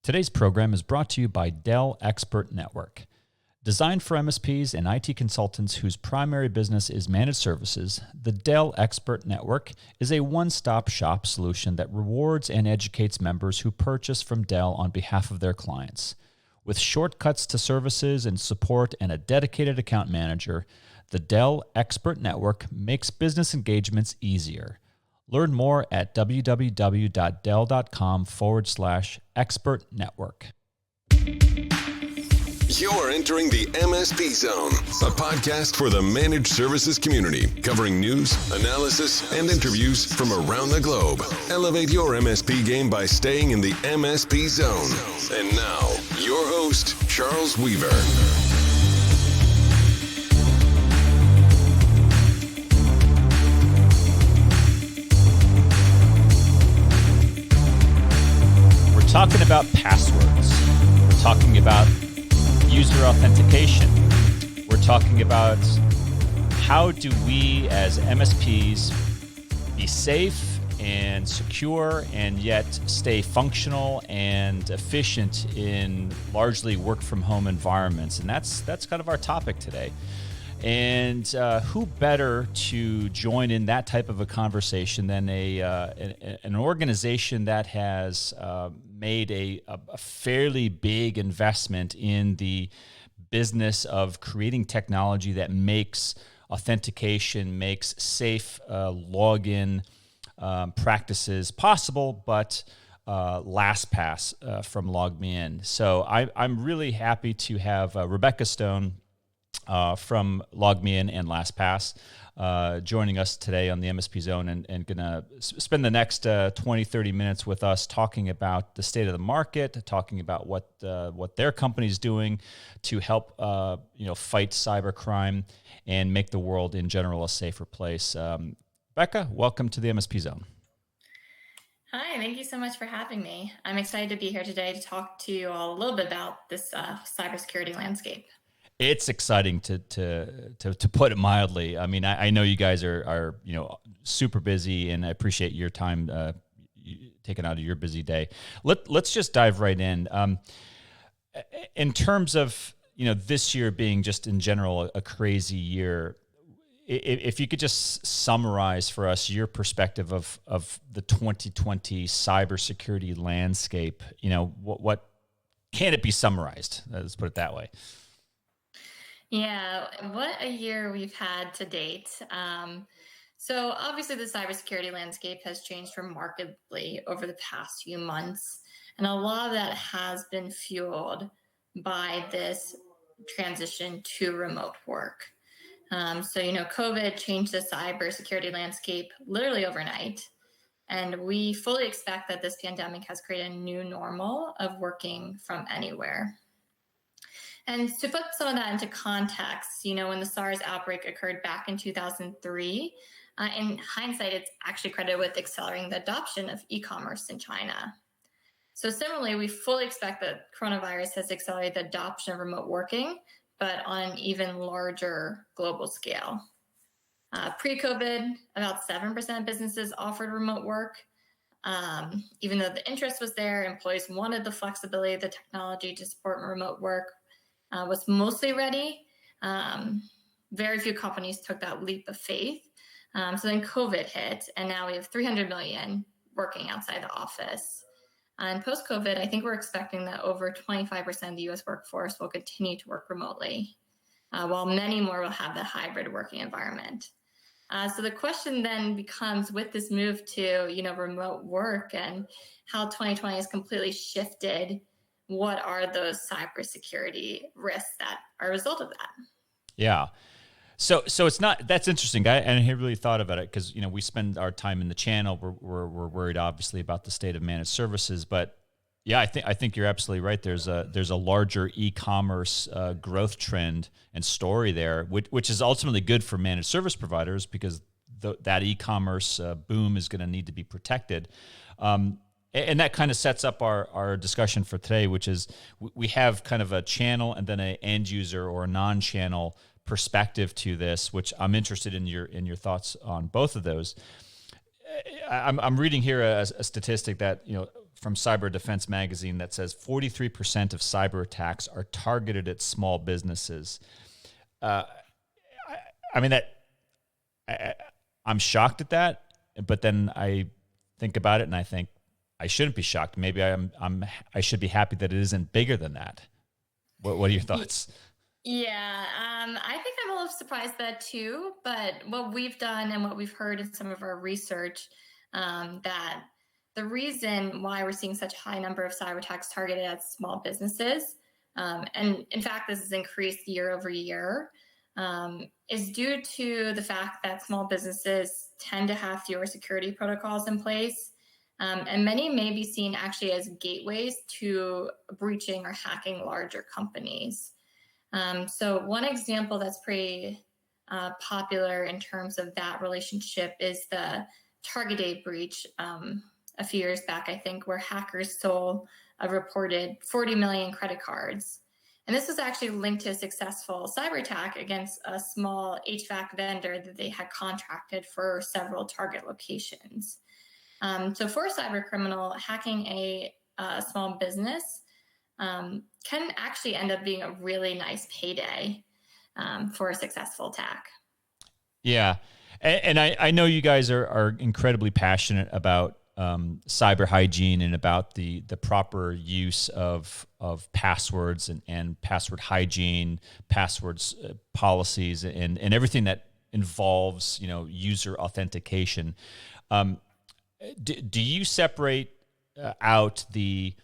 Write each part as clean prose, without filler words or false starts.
Today's program is brought to you by Dell Expert Network. Designed for MSPs and IT consultants whose primary business is managed services, the Dell Expert Network is a one-stop shop solution that rewards and educates members who purchase from Dell on behalf of their clients. With shortcuts to services and support and a dedicated account manager, the Dell Expert Network makes business engagements easier. Learn more at www.dell.com/expert network. You're entering the MSP Zone, a podcast for the managed services community, covering news, analysis, and interviews from around the globe. Elevate your MSP game by staying in the MSP Zone. And now, your host, Charles Weaver. We're talking about passwords. We're talking about user authentication. We're talking about how do we as MSPs be safe and secure and yet stay functional and efficient in largely work from home environments. And that's kind of our topic today. And who better to join in that type of a conversation than an organization that has made a fairly big investment in the business of creating technology that makes authentication, makes safe login practices possible, but LastPass from LogMeIn. So I'm really happy to have Rebecca Stone from LogMeIn and LastPass joining us today on the MSP Zone and going to spend the next 20, 30 minutes with us talking about the state of the market, talking about what their company's doing to help fight cybercrime and make the world in general a safer place. Rebecca, welcome to the MSP Zone. Hi, thank you so much for having me. I'm excited to be here today to talk to you all a little bit about this cybersecurity landscape. It's exciting to put it mildly. I mean, I know you guys are super busy, and I appreciate your time taken out of your busy day. Let's just dive right in. In terms of this year being just in general a crazy year, if you could just summarize for us your perspective of the 2020 cybersecurity landscape, what can it be summarized? Let's put it that way. Yeah, what a year we've had to date. So obviously the cybersecurity landscape has changed remarkably over the past few months. And a lot of that has been fueled by this transition to remote work. COVID changed the cybersecurity landscape literally overnight. And we fully expect that this pandemic has created a new normal of working from anywhere. And to put some of that into context, when the SARS outbreak occurred back in 2003, in hindsight, it's actually credited with accelerating the adoption of e-commerce in China. So similarly, we fully expect that coronavirus has accelerated the adoption of remote working, but on an even larger global scale. Pre-COVID, about 7% of businesses offered remote work. Even though the interest was there, employees wanted the flexibility of the technology to support remote work. Was mostly ready. Very few companies took that leap of faith. So then COVID hit, and now we have 300 million working outside the office. And post-COVID, I think we're expecting that over 25% of the U.S. workforce will continue to work remotely, while many more will have the hybrid working environment. So the question then becomes, with this move to remote work and how 2020 has completely shifted, what are those cybersecurity risks that are a result of that? Yeah. So it's not, that's interesting. I hadn't really thought about it because, we spend our time in the channel. We're worried obviously about the state of managed services, but yeah, I think you're absolutely right. There's a larger e-commerce growth trend and story there, which is ultimately good for managed service providers because that e-commerce boom is going to need to be protected. And that kind of sets up our discussion for today, which is we have kind of a channel and then an end user or a non-channel perspective to this, which I'm interested in your thoughts on both of those. I'm reading here a statistic that from Cyber Defense Magazine that says 43% of cyber attacks are targeted at small businesses. I mean, I'm shocked at that, but then I think about it and I think I shouldn't be shocked. Maybe I should be happy that it isn't bigger than that. What are your thoughts? Yeah, I think I'm a little surprised at that too. But what we've done and what we've heard in some of our research, that the reason why we're seeing such a high number of cyber attacks targeted at small businesses, and in fact, this has increased year over year, is due to the fact that small businesses tend to have fewer security protocols in place. And many may be seen actually as gateways to breaching or hacking larger companies. So one example that's pretty popular in terms of that relationship is the Target Date breach a few years back, I think, where hackers stole a reported 40 million credit cards. And this was actually linked to a successful cyber attack against a small HVAC vendor that they had contracted for several Target locations. So for a cyber criminal, hacking a small business can actually end up being a really nice payday for a successful attack. Yeah. And I know you guys are incredibly passionate about cyber hygiene and about the proper use of passwords and password hygiene, passwords policies, and everything that involves user authentication. Do you separate out the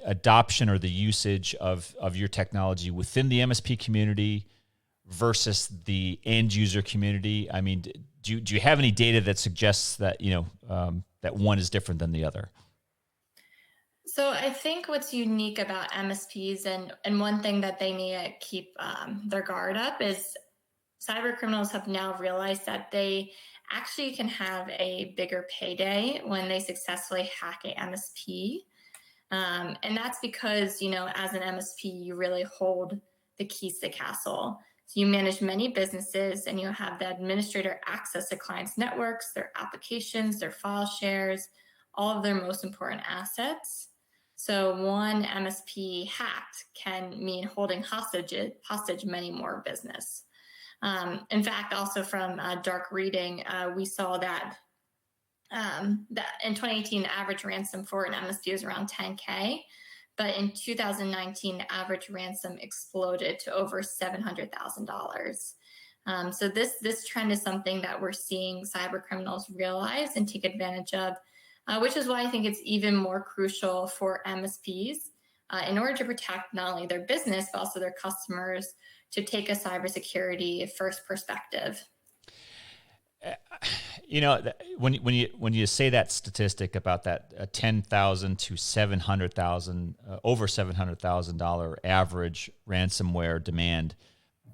adoption or the usage of your technology within the MSP community versus the end user community? I mean, do you have any data that suggests that that one is different than the other? So I think what's unique about MSPs and one thing that they need to keep their guard up is cyber criminals have now realized that they actually can have a bigger payday when they successfully hack a MSP. And that's because, as an MSP, you really hold the keys to the castle. So you manage many businesses and you have the administrator access to clients' networks, their applications, their file shares, all of their most important assets. So one MSP hacked can mean holding hostage many more business. In fact, also from dark reading, we saw that that in 2018, the average ransom for an MSP was around $10K. But in 2019, the average ransom exploded to over $700,000. So this trend is something that we're seeing cyber criminals realize and take advantage of, which is why I think it's even more crucial for MSPs in order to protect not only their business, but also their customers to take a cybersecurity first perspective. When you say that statistic about that $10,000 to $700,000, over $700,000 average ransomware demand,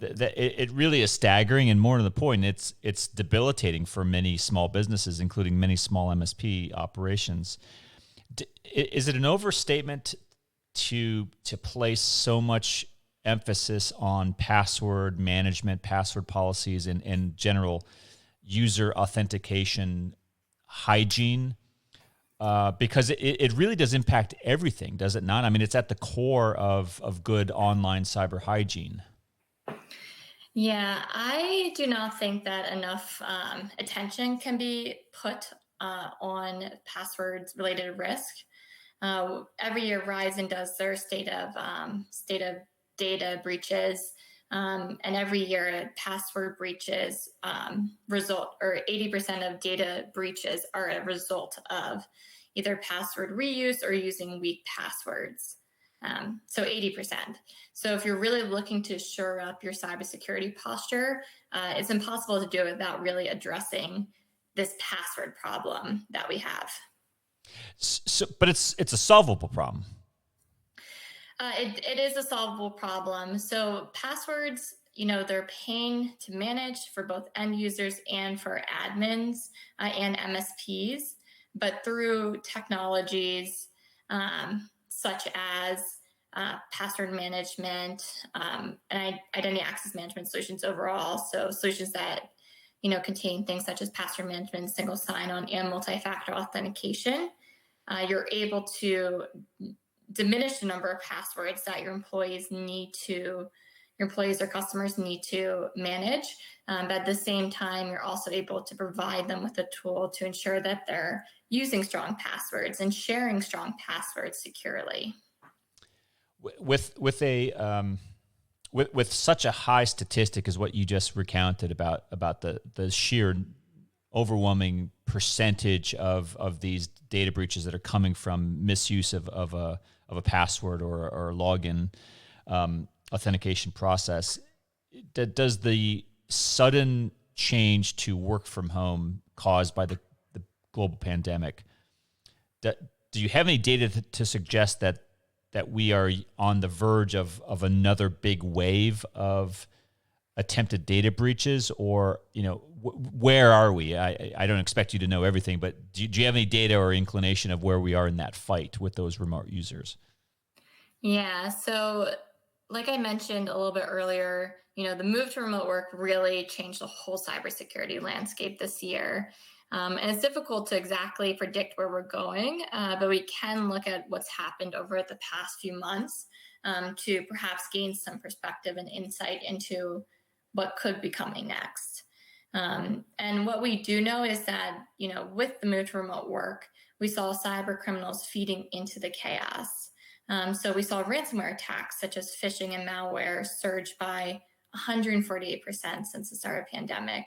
it really is staggering. And more to the point, it's debilitating for many small businesses, including many small MSP operations. Is it an overstatement to place so much emphasis on password management, password policies, and general user authentication hygiene? Because it really does impact everything, does it not? I mean, it's at the core of good online cyber hygiene. Yeah, I do not think that enough attention can be put on passwords related risk. Every year, Verizon does their state of data breaches. And every year, password breaches result, or 80% of data breaches are a result of either password reuse or using weak passwords. So 80%. So if you're really looking to shore up your cybersecurity posture, it's impossible to do it without really addressing this password problem that we have. So, but it's a solvable problem. It is a solvable problem. So passwords, they're a pain to manage for both end users and for admins and MSPs. But through technologies such as password management and identity access management solutions overall, so solutions that contain things such as password management, single sign-on, and multi-factor authentication, you're able to diminish the number of passwords that your employees or customers need to manage. But at the same time, you're also able to provide them with a tool to ensure that they're using strong passwords and sharing strong passwords securely. With such a high statistic as what you just recounted about the sheer overwhelming percentage of these data breaches that are coming from misuse of a password or a login authentication process, does the sudden change to work from home caused by the global pandemic, do you have any data to suggest that we are on the verge of another big wave of attempted data breaches, or where are we? I don't expect you to know everything, but do you have any data or inclination of where we are in that fight with those remote users? Yeah, so like I mentioned a little bit earlier, the move to remote work really changed the whole cybersecurity landscape this year. And it's difficult to exactly predict where we're going, but we can look at what's happened over the past few months to perhaps gain some perspective and insight into what could be coming next. And what we do know is that, with the move to remote work, we saw cyber criminals feeding into the chaos. So we saw ransomware attacks such as phishing and malware surge by 148% since the start of the pandemic.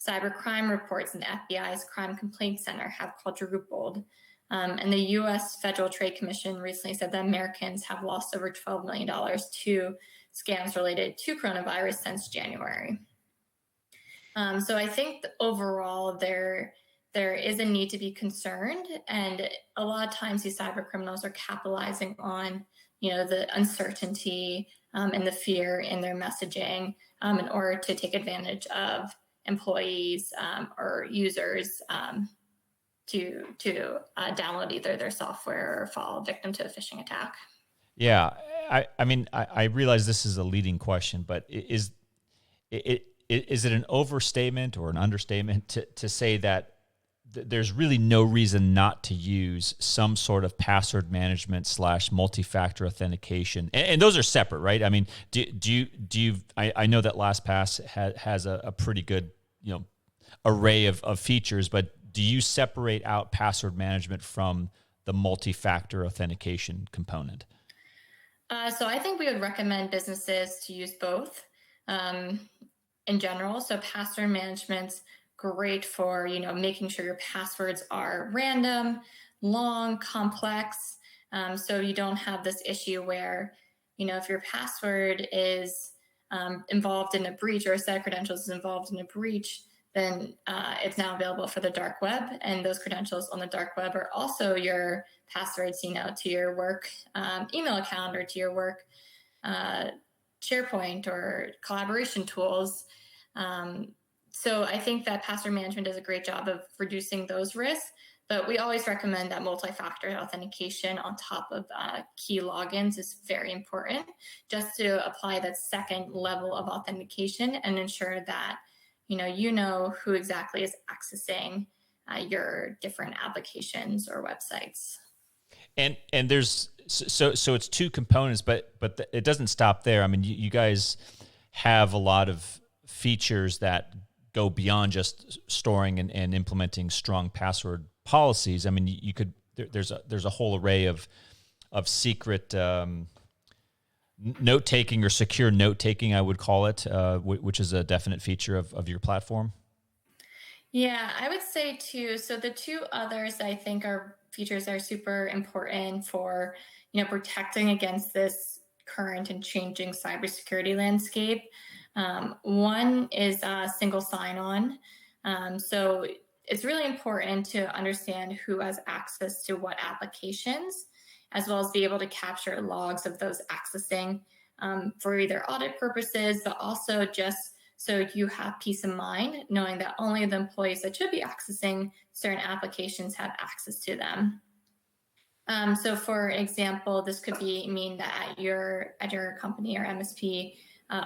Cybercrime reports in the FBI's Crime Complaint Center have quadrupled. And the U.S. Federal Trade Commission recently said that Americans have lost over $12 million to scams related to coronavirus since January. So I think overall there is a need to be concerned, and a lot of times these cyber criminals are capitalizing on the uncertainty and the fear in their messaging in order to take advantage of employees or users to download either their software or fall victim to a phishing attack. Yeah, I realize this is a leading question, but is it an overstatement or an understatement to say that there's really no reason not to use some sort of password management / multi-factor authentication, and those are separate, right? I mean, do you? I know that LastPass has a pretty good array of features, but do you separate out password management from the multi-factor authentication component? So I think we would recommend businesses to use both in general. So password management's great for making sure your passwords are random, long, complex, so you don't have this issue where if your password is involved in a breach, or a set of credentials is involved in a breach, then it's now available for the dark web, and those credentials on the dark web are also your passwords to your work email account or to your work SharePoint or collaboration tools. So I think that password management does a great job of reducing those risks, but we always recommend that multi-factor authentication on top of key logins is very important, just to apply that second level of authentication and ensure that you know who exactly is accessing your different applications or websites. And there's so it's two components, but it doesn't stop there. I mean, you guys have a lot of features that go beyond just storing and implementing strong password policies. I mean, you could there's a whole array of secret note taking or secure note taking, I would call it, which is a definite feature of your platform. Yeah, I would say too. So the two others I think are features that are super important for protecting against this current and changing cybersecurity landscape. One is single sign-on. So it's really important to understand who has access to what applications, as well as be able to capture logs of those accessing for either audit purposes, but also just so you have peace of mind knowing that only the employees that should be accessing certain applications have access to them. So for example, this could mean that at your company or MSP,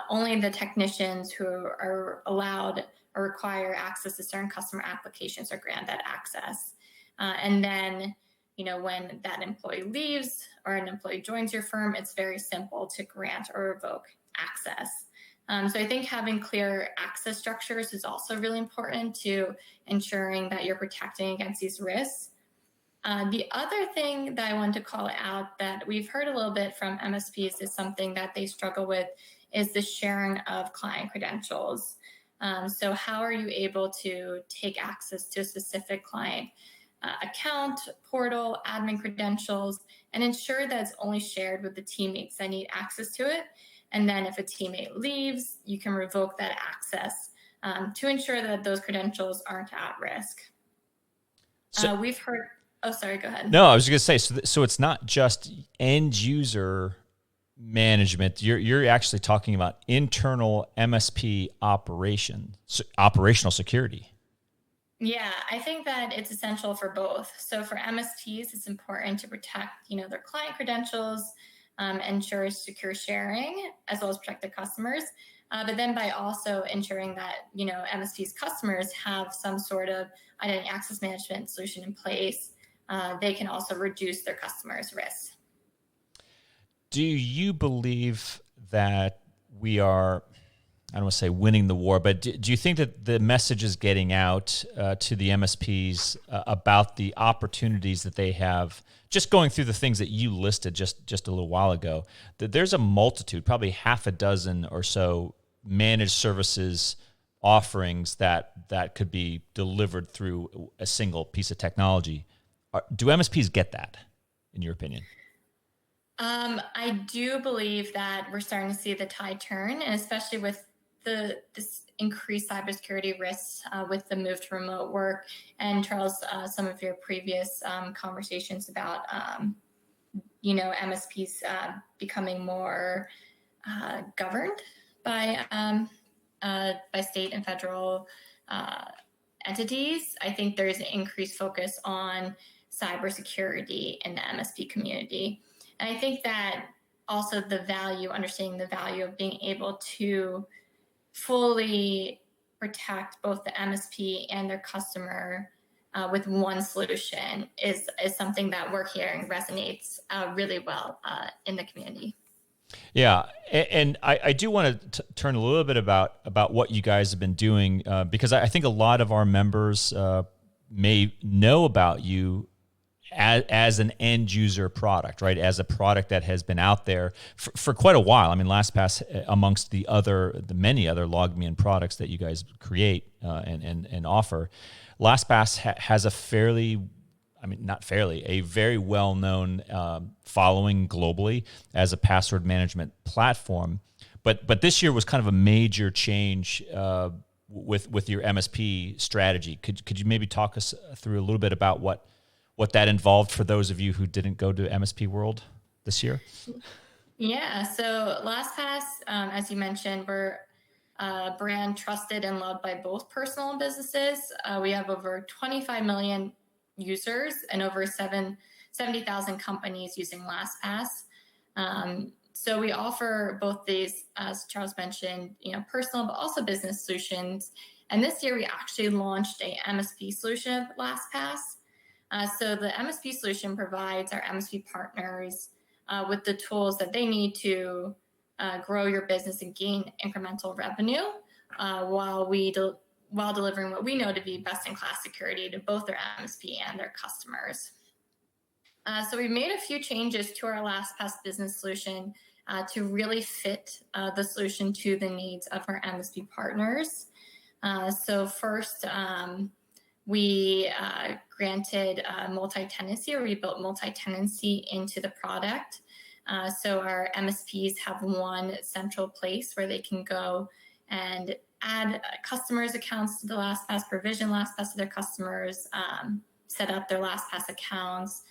only the technicians who are allowed or require access to certain customer applications are granted access. And then, when that employee leaves or an employee joins your firm, it's very simple to grant or revoke access. So I think having clear access structures is also really important to ensuring that you're protecting against these risks. The other thing that I want to call out that we've heard a little bit from MSPs is something that they struggle with is the sharing of client credentials. So how are you able to take access to a specific client account, portal, admin credentials, and ensure that it's only shared with the teammates that need access to it? And then if a teammate leaves, you can revoke that access to ensure that those credentials aren't at risk. So, we've heard, oh, sorry, go ahead. No, I was going to say, so it's not just end user management. You're actually talking about internal MSP operational security. Yeah, I think that it's essential for both. So for MSPs, it's important to protect, their client credentials, ensure secure sharing, as well as protect their customers. But then by also ensuring that, MSPs customers have some sort of identity access management solution in place, they can also reduce their customers' risk. Do you believe that we are, I don't want to say winning the war, but do you think that the message is getting out to the MSPs about the opportunities that they have, just going through the things that you listed just a little while ago, that there's a multitude, probably half a dozen or so managed services offerings that could be delivered through a single piece of technology? Do MSPs get that, in your opinion? I do believe that we're starting to see the tide turn, and especially with this increased cybersecurity risks with the move to remote work. And Charles, some of your previous conversations about, MSPs becoming more governed by state and federal entities. I think there's an increased focus on cybersecurity in the MSP community. And I think that also understanding the value of being able to fully protect both the MSP and their customer with one solution is something that we're hearing resonates really well in the community. Yeah, and I do want to turn a little bit about what you guys have been doing because I think a lot of our members may know about you as an end user product, right? As a product that has been out there for quite a while. I mean, LastPass, amongst the many other LogMeIn products that you guys create and offer, LastPass has a very well-known following globally as a password management platform. But this year was kind of a major change with your MSP strategy. Could you maybe talk us through a little bit about what that involved for those of you who didn't go to MSP World this year? Yeah, so LastPass, as you mentioned, we're a brand trusted and loved by both personal and businesses. We have over 25 million users and over 70,000 companies using LastPass. So we offer both these, as Charles mentioned, personal, but also business solutions. And this year we actually launched a MSP solution with LastPass. So the MSP solution provides our MSP partners with the tools that they need to grow your business and gain incremental revenue while delivering what we know to be best-in-class security to both their MSP and their customers. So we've made a few changes to our LastPass business solution to really fit the solution to the needs of our MSP partners. So first, we granted multi-tenancy, or we built multi-tenancy into the product. So our MSPs have one central place where they can go and add customers' accounts to the LastPass, provision LastPass to their customers, set up their LastPass accounts,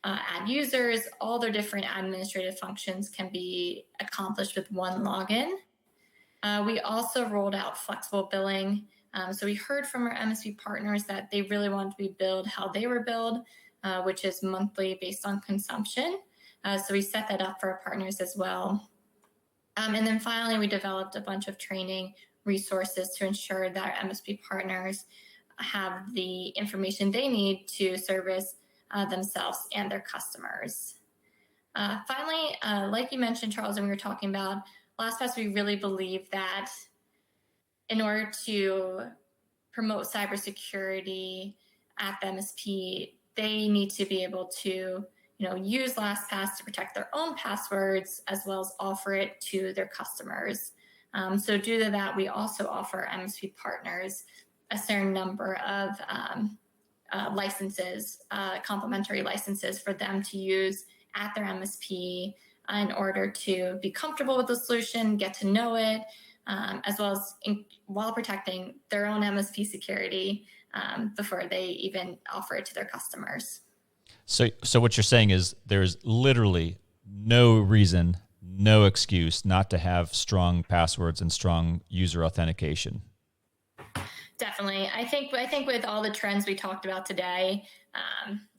add users. All their different administrative functions can be accomplished with one login. We also rolled out flexible billing. So we heard from our MSP partners that they really wanted to be billed how they were billed, which is monthly based on consumption. So we set that up for our partners as well. And then finally, we developed a bunch of training resources to ensure that our MSP partners have the information they need to service themselves and their customers. Finally, like you mentioned, Charles, when we were talking about LastPass, we really believe that in order to promote cybersecurity at the MSP, they need to be able to, use LastPass to protect their own passwords as well as offer it to their customers. So due to that, we also offer MSP partners a certain number of licenses, complimentary licenses for them to use at their MSP in order to be comfortable with the solution, get to know it, as well as while protecting their own MSP security before they even offer it to their customers. So what you're saying is there's literally no reason, no excuse not to have strong passwords and strong user authentication. Definitely. I think with all the trends we talked about today,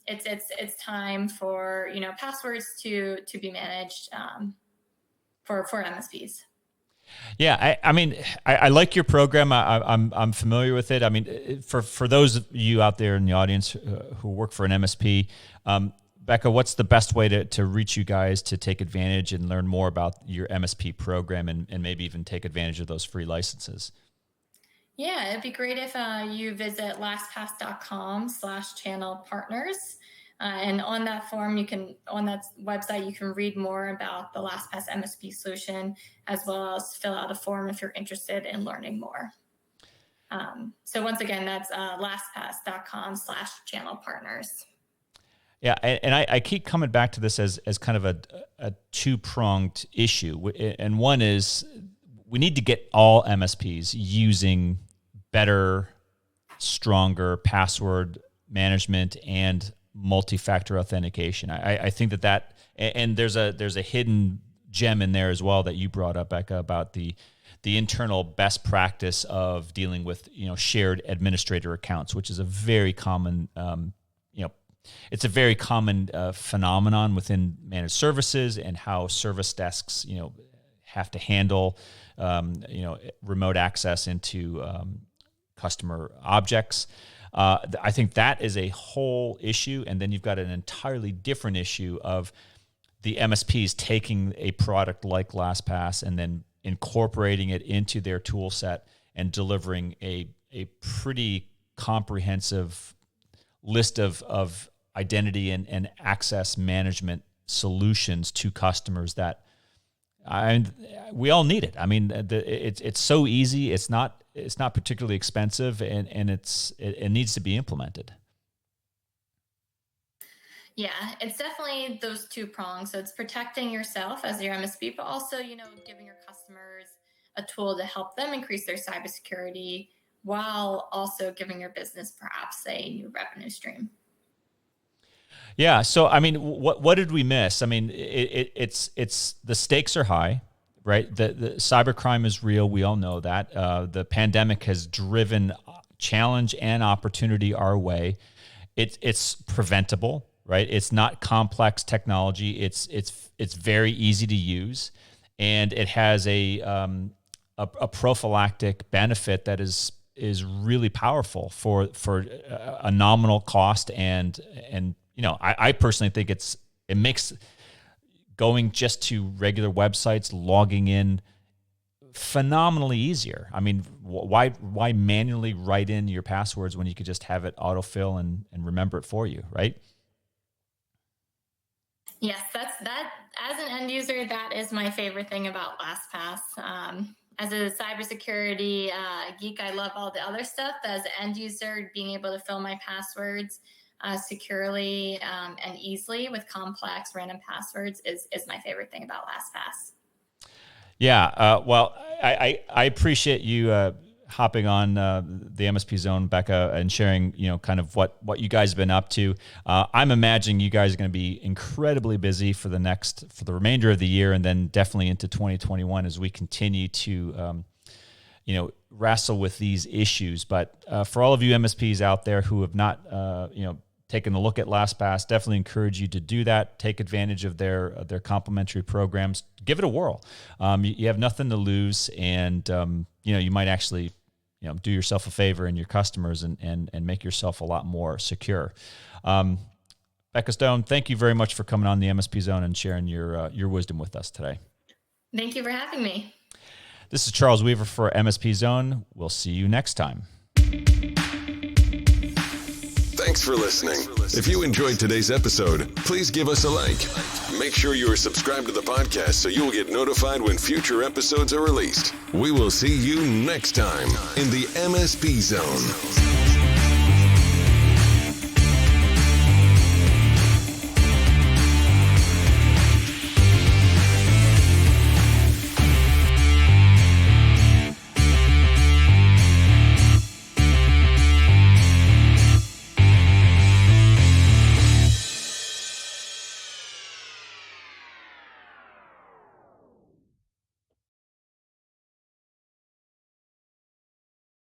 it's time for passwords to be managed for MSPs. Yeah, I like your program. I'm familiar with it. I mean, for those of you out there in the audience who work for an MSP, Becca, what's the best way to reach you guys to take advantage and learn more about your MSP program and maybe even take advantage of those free licenses? Yeah, it'd be great if you visit lastpass.com/channel partners. And on that form, on that website, you can read more about the LastPass MSP solution, as well as fill out a form if you're interested in learning more. So once again, that's lastpass.com/channel partners. Yeah, and I keep coming back to this as kind of a two-pronged issue. And one is we need to get all MSPs using better, stronger password management and multi-factor authentication. I think that and there's a hidden gem in there as well that you brought up, Becca, about the internal best practice of dealing with shared administrator accounts, which is a very common it's a very common phenomenon within managed services and how service desks have to handle remote access into customer objects. I think that is a whole issue. And then you've got an entirely different issue of the MSPs taking a product like LastPass and then incorporating it into their tool set and delivering a pretty comprehensive list of identity and access management solutions to customers that we all need it. I mean, it's so easy. It's not particularly expensive, and it needs to be implemented. Yeah, it's definitely those two prongs. So it's protecting yourself as your MSP, but also giving your customers a tool to help them increase their cybersecurity while also giving your business perhaps a new revenue stream. Yeah. So, I mean, what did we miss? I mean, it's the stakes are high, right? The cybercrime is real. We all know that. The pandemic has driven challenge and opportunity our way. It's preventable, right? It's not complex technology. It's very easy to use, and it has a prophylactic benefit that is really powerful for a nominal cost and I personally think it makes going just to regular websites, logging in, phenomenally easier. I mean, why manually write in your passwords when you could just have it autofill and remember it for you, right? Yes, that. As an end user, that is my favorite thing about LastPass. As a cybersecurity geek, I love all the other stuff. But as an end user, being able to fill my passwords securely and easily with complex random passwords is my favorite thing about LastPass. Yeah, well, I appreciate you hopping on the MSP Zone, Becca, and sharing kind of what you guys have been up to. I'm imagining you guys are going to be incredibly busy for the remainder of the year, and then definitely into 2021 as we continue to wrestle with these issues. But for all of you MSPs out there who have not taken a look at LastPass, definitely encourage you to do that. Take advantage of their complimentary programs. Give it a whirl. You have nothing to lose, and you might actually do yourself a favor and your customers and make yourself a lot more secure. Becca, Becca Stone, thank you very much for coming on the MSP Zone and sharing your wisdom with us today. Thank you for having me. This is Charles Weaver for MSP Zone. We'll see you next time. Thanks for listening. If you enjoyed today's episode, please give us a like. Make sure you are subscribed to the podcast so you will get notified when future episodes are released. We will see you next time in the MSP Zone.